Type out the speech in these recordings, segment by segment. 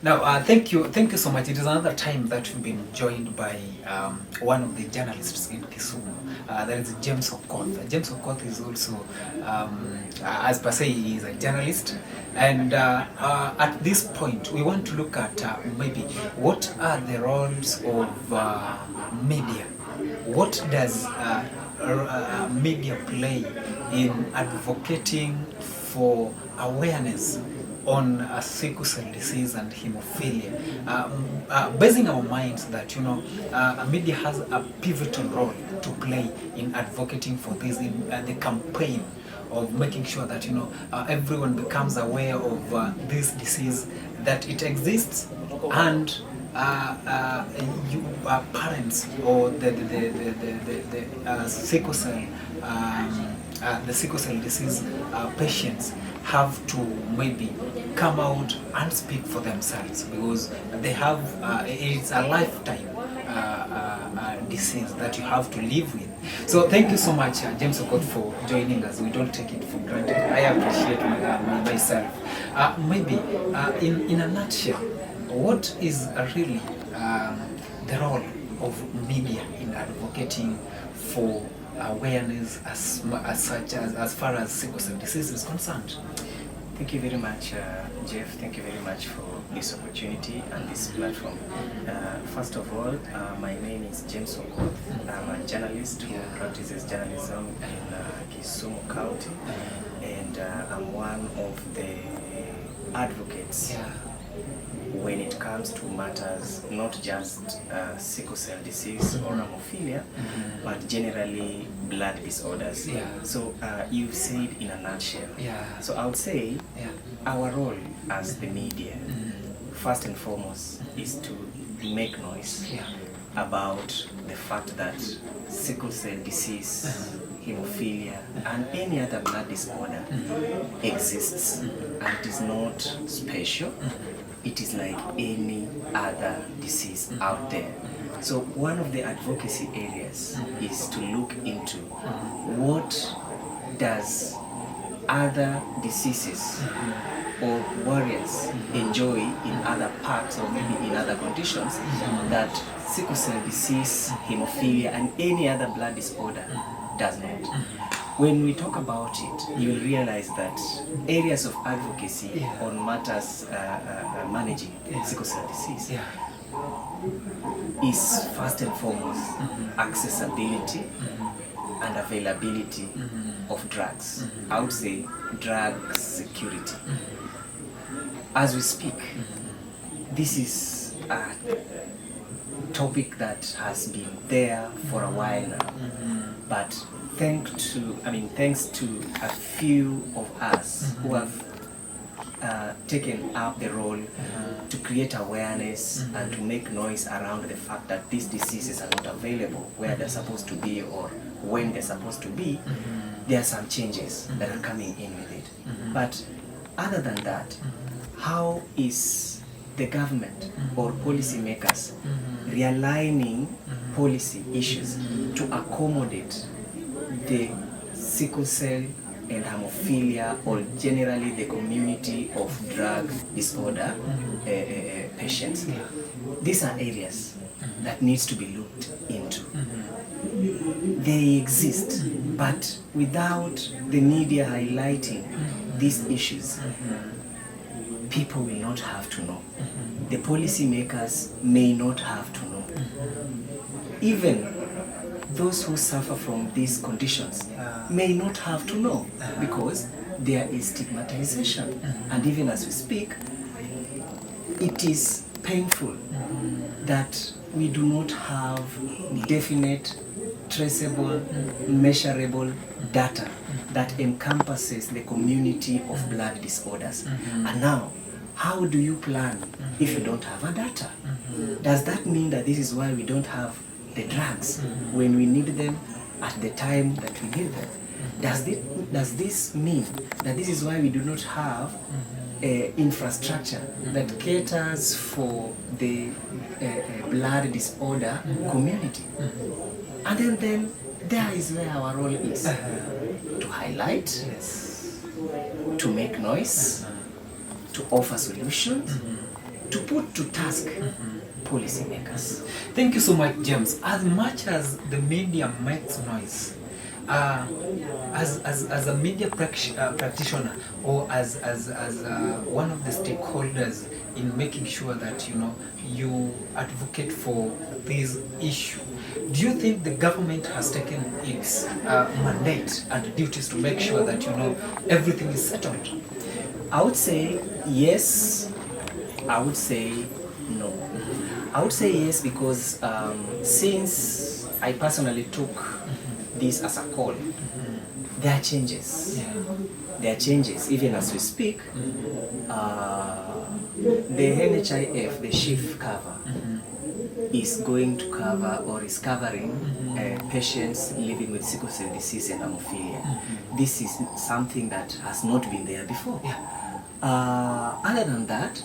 Now, thank you so much. It is another time that we've been joined by one of the journalists in Kisumu. That is James Okoth. James Okoth is also, as per se, he is a journalist. And at this point, we want to look at maybe what are the roles of media. What does media play in advocating for awareness on sickle cell disease and hemophilia, basing our minds that media has a pivotal role to play in advocating for this, in the campaign of making sure that everyone becomes aware of this disease, that it exists, and you parents or the sickle cell the sickle cell disease patients have to maybe come out and speak for themselves, because they have it's a lifetime disease that you have to live with. So thank you so much, James Okoth, for joining us. We don't take it for granted. I appreciate myself. Maybe in a nutshell, what is really the role of media in advocating for awareness as far as sickle cell disease is concerned? Thank you very much, Jeff. Thank you very much for this opportunity and this platform. First of all, my name is James Okoth. I'm a journalist who practices journalism in Kisumu County, and I'm one of the advocates when it comes to matters not just sickle cell disease or hemophilia, but generally blood disorders. So you said in a nutshell. So I would say our role as the media, first and foremost, is to make noise about the fact that sickle cell disease, hemophilia, and any other blood disorder exists, and it is not special. It is like any other disease out there. So one of the advocacy areas is to look into what does other diseases or warriors enjoy in other parts or maybe in other conditions that sickle cell disease, hemophilia, and any other blood disorder does not. When we talk about it, you will realize that areas of advocacy on matters managing sickle cell disease is first and foremost accessibility and availability of drugs. I would say drug security. As we speak, this is a topic that has been there for a while now, but thanks to a few of us who have taken up the role to create awareness and to make noise around the fact that these diseases are not available where they're supposed to be or when they're supposed to be, there are some changes that are coming in with it. But other than that, how is the government or policymakers realigning policy issues to accommodate the sickle cell and hemophilia, or generally the community of drug disorder patients? These are areas that needs to be looked into. They exist, but without the media highlighting these issues, people will not have to know. The policymakers may not have to know. Even those who suffer from these conditions may not have to know, because there is stigmatization. And even as we speak, it is painful that we do not have definite, traceable, measurable data that encompasses the community of blood disorders. And now, how do you plan if you don't have a data? Does that mean that this is why we don't have the drugs when we need them at the time that we need them? Does this mean that this is why we do not have infrastructure that caters for the blood disorder community? And then there is where our role is to highlight, to make noise, to offer solutions, to put to task policymakers. Thank you so much, James. As much as the media makes noise, as a media practitioner, or as one of the stakeholders in making sure that you advocate for this issue, do you think the government has taken its mandate and duties to make sure that everything is settled? I would say yes. I would say no. I would say yes because since I personally took this as a call, there are changes. Yeah. There are changes. Even as we speak, the NHIF, the shift cover, is going to cover or is covering patients living with sickle cell disease and hemophilia. This is something that has not been there before. Other than that,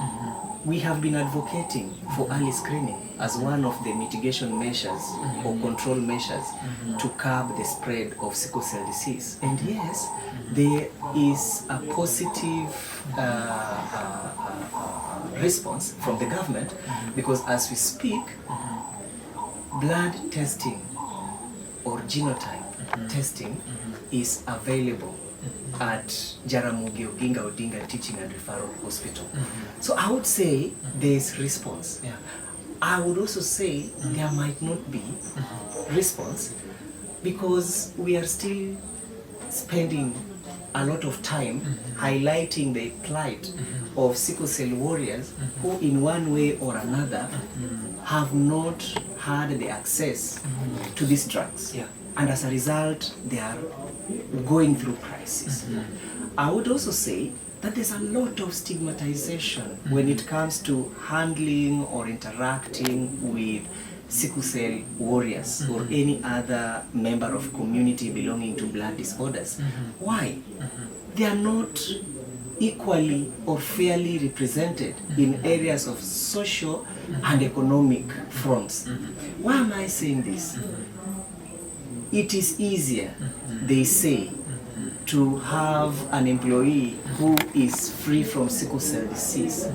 we have been advocating for early screening as one of the mitigation measures or control measures to curb the spread of sickle cell disease. And yes, there is a positive response from the government because as we speak, blood testing or genotype testing is available at Jaramogi Oginga Odinga Teaching and Referral Hospital. So I would say there is response. I would also say there might not be response because we are still spending a lot of time highlighting the plight of sickle cell warriors who in one way or another have not had the access to these drugs. And as a result, they are going through crisis. I would also say that there's a lot of stigmatization when it comes to handling or interacting with sickle cell warriors or any other member of community belonging to blood disorders. Why? They are not equally or fairly represented in areas of social and economic fronts. Why am I saying this? It is easier, they say, to have an employee who is free from sickle cell disease.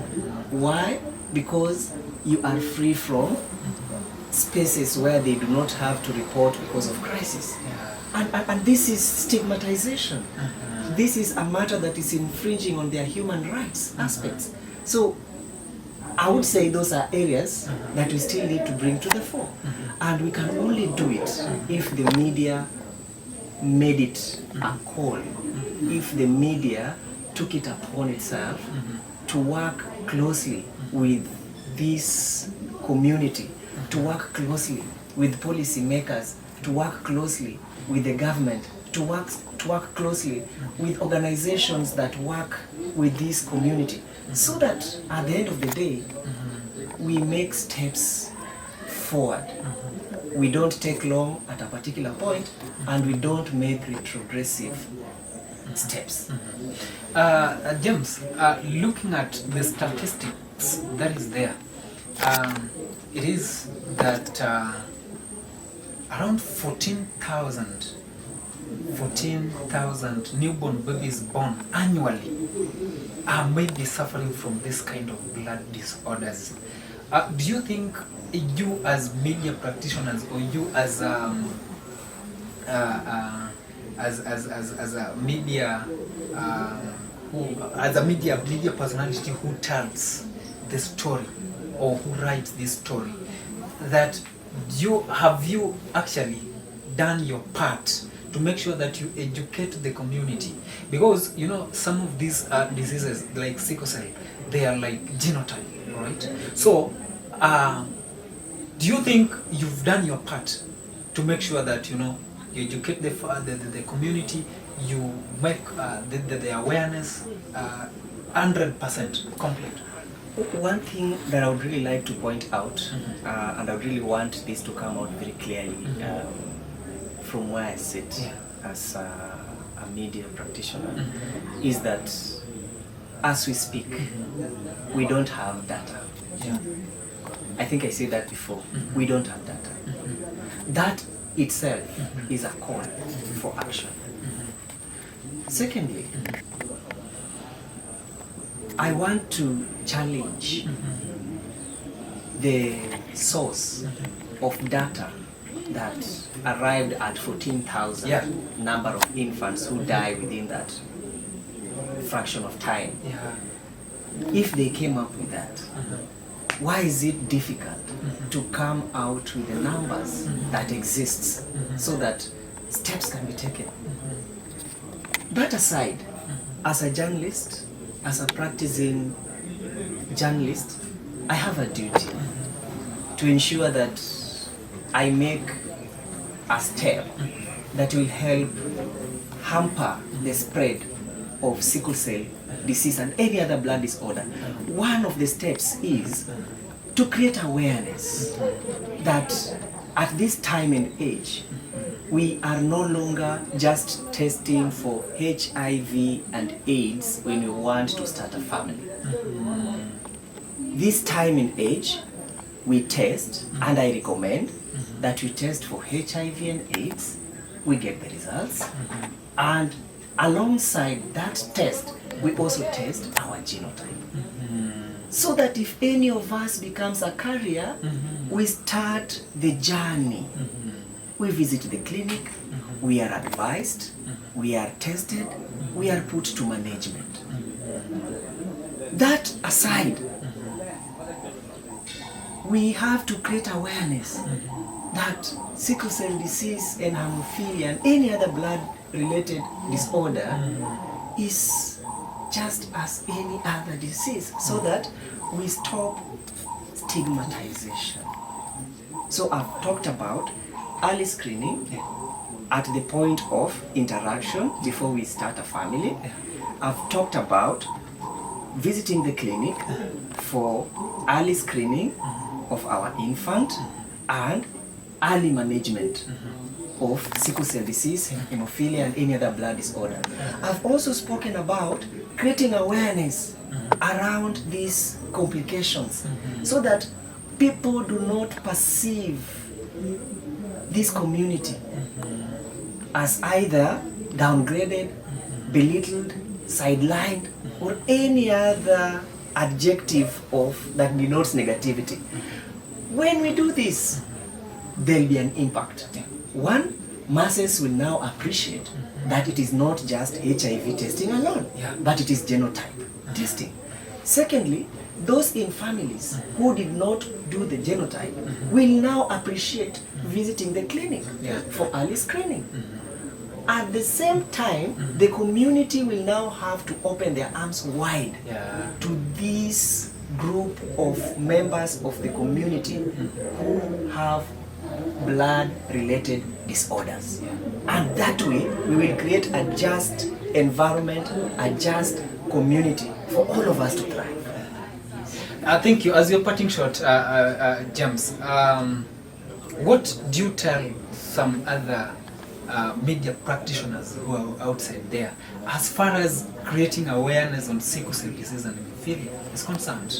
Why? Because you are free from spaces where they do not have to report because of crisis. And this is stigmatization. This is a matter that is infringing on their human rights aspects. So I would say those are areas that we still need to bring to the fore. And we can only do it if the media made it a call, if the media took it upon itself to work closely with this community, to work closely with policymakers, to work closely with the government, to work closely with organizations that work with this community, so that at the end of the day, we make steps forward. We don't take long at a particular point, and we don't make retrogressive steps. James, looking at the statistics that is there, it is that around 14,000 newborn babies born annually may be suffering from this kind of blood disorders. Do you think you as media practitioners, or you as a media media personality who tells the story or who writes this story, that have you actually done your part to make sure that you educate the community? Because some of these diseases like sickle cell, they are like genotype, right? So do you think you've done your part to make sure that you educate the community, you make the awareness 100% complete? One thing that I would really like to point out, and I really want this to come out very clearly from where I sit as a media practitioner, is that as we speak, we don't have data. I think I said that before. We don't have data. That itself is a call for action. Secondly, I want to challenge the source of data that arrived at 14,000 Yeah. number of infants who die within that fraction of time. Yeah. If they came up with that, why is it difficult to come out with the numbers that exists so that steps can be taken? That aside, as a journalist, as a practicing journalist, I have a duty to ensure that I make a step that will help hamper the spread of sickle cell disease and any other blood disorder. One of the steps is to create awareness that at this time and age, we are no longer just testing for HIV and AIDS when we want to start a family. This time and age, we test, and I recommend that we test for HIV and AIDS, we get the results, and alongside that test, we also test our genotype. So that if any of us becomes a carrier, we start the journey. We visit the clinic, we are advised, we are tested, we are put to management. That aside, we have to create awareness that sickle cell disease and hemophilia and any other blood-related disorder is just as any other disease, so that we stop stigmatization. So I've talked about early screening at the point of interaction before we start a family. I've talked about visiting the clinic for early screening of our infant and early management of sickle cell disease, hemophilia, and any other blood disorder. I've also spoken about creating awareness around these complications so that people do not perceive this community as either downgraded, belittled, sidelined, or any other adjective of that denotes negativity. When we do this, there'll be an impact. One, masses will now appreciate that it is not just HIV testing alone, but it is genotype testing. Secondly, those in families who did not do the genotype will now appreciate visiting the clinic for early screening. At the same time, the community will now have to open their arms wide to this group of members of the community who have blood-related disorders. And that way, we will create a just environment, a just community for all of us to thrive. Thank you. As your parting shot, James, what do you tell some other media practitioners who are outside there as far as creating awareness on sickle cell disease and hemophilia is concerned?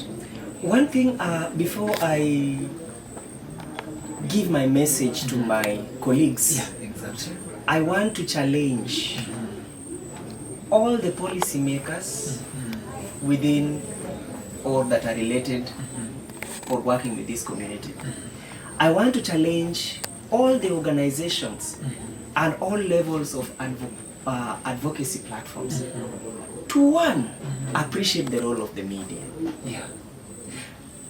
One thing, before I give my message to my colleagues, Exactly. I want to challenge all the policymakers within or that are related or working with this community. I want to challenge all the organizations and all levels of advocacy platforms to one, appreciate the role of the media.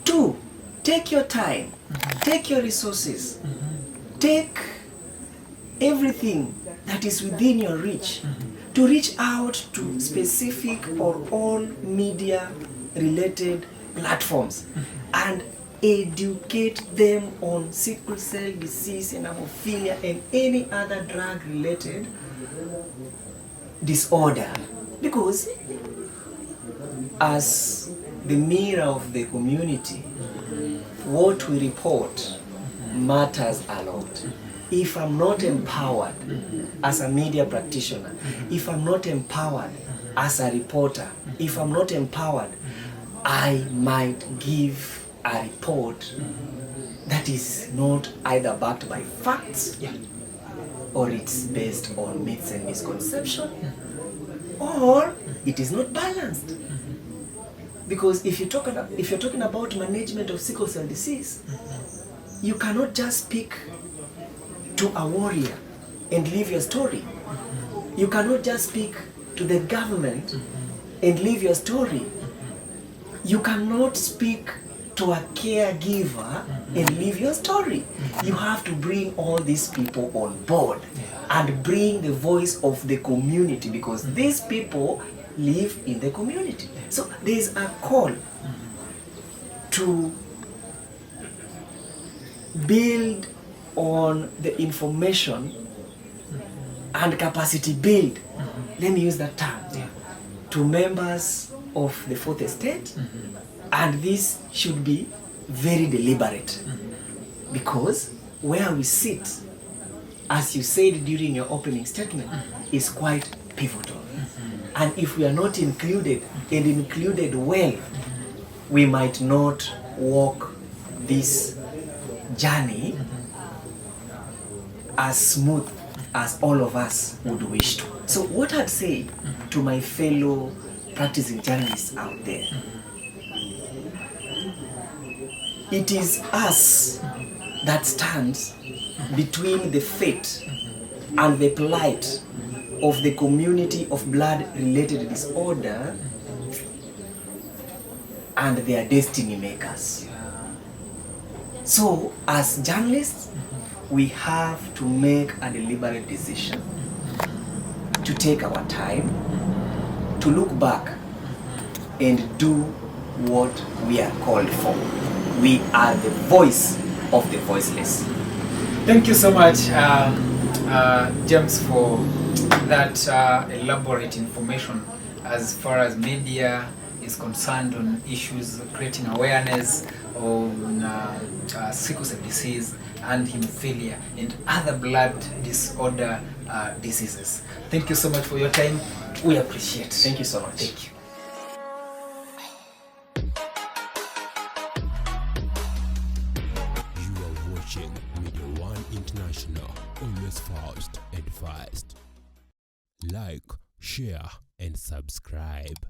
Two, take your time, take your resources, take everything that is within your reach to reach out to specific or all media related platforms and educate them on sickle cell disease and hemophilia and any other drug related disorder, because as the mirror of the community, what we report matters a lot. If I'm not empowered as a media practitioner, if I'm not empowered as a reporter, if I'm not empowered, I might give a report that is not either backed by facts or it's based on myths and misconception, or it is not balanced. Because if you're talking about management of sickle cell disease, you cannot just speak to a warrior and leave your story. You cannot just speak to the government and leave your story. You cannot speak to a caregiver and leave your story. You have to bring all these people on board and bring the voice of the community, because these people live in the community. So there is a call to build on the information and capacity build, let me use that term, to members of the fourth estate. And this should be very deliberate, because where we sit, as you said during your opening statement, is quite pivotal. And if we are not included, and included well, we might not walk this journey as smooth as all of us would wish to. So what I'd say to my fellow practicing journalists out there, it is us that stands between the fate and the plight of the community of blood-related disorder and their destiny makers. So, as journalists, we have to make a deliberate decision to take our time, to look back and do what we are called for. We are the voice of the voiceless. Thank you so much, James, for that elaborate information as far as media is concerned on issues, creating awareness on sickle cell disease and hemophilia and other blood disorder diseases. Thank you so much for your time. We appreciate it. Thank you so much. Thank you. You are watching Media One International, always fast and fast. Like, share, and subscribe.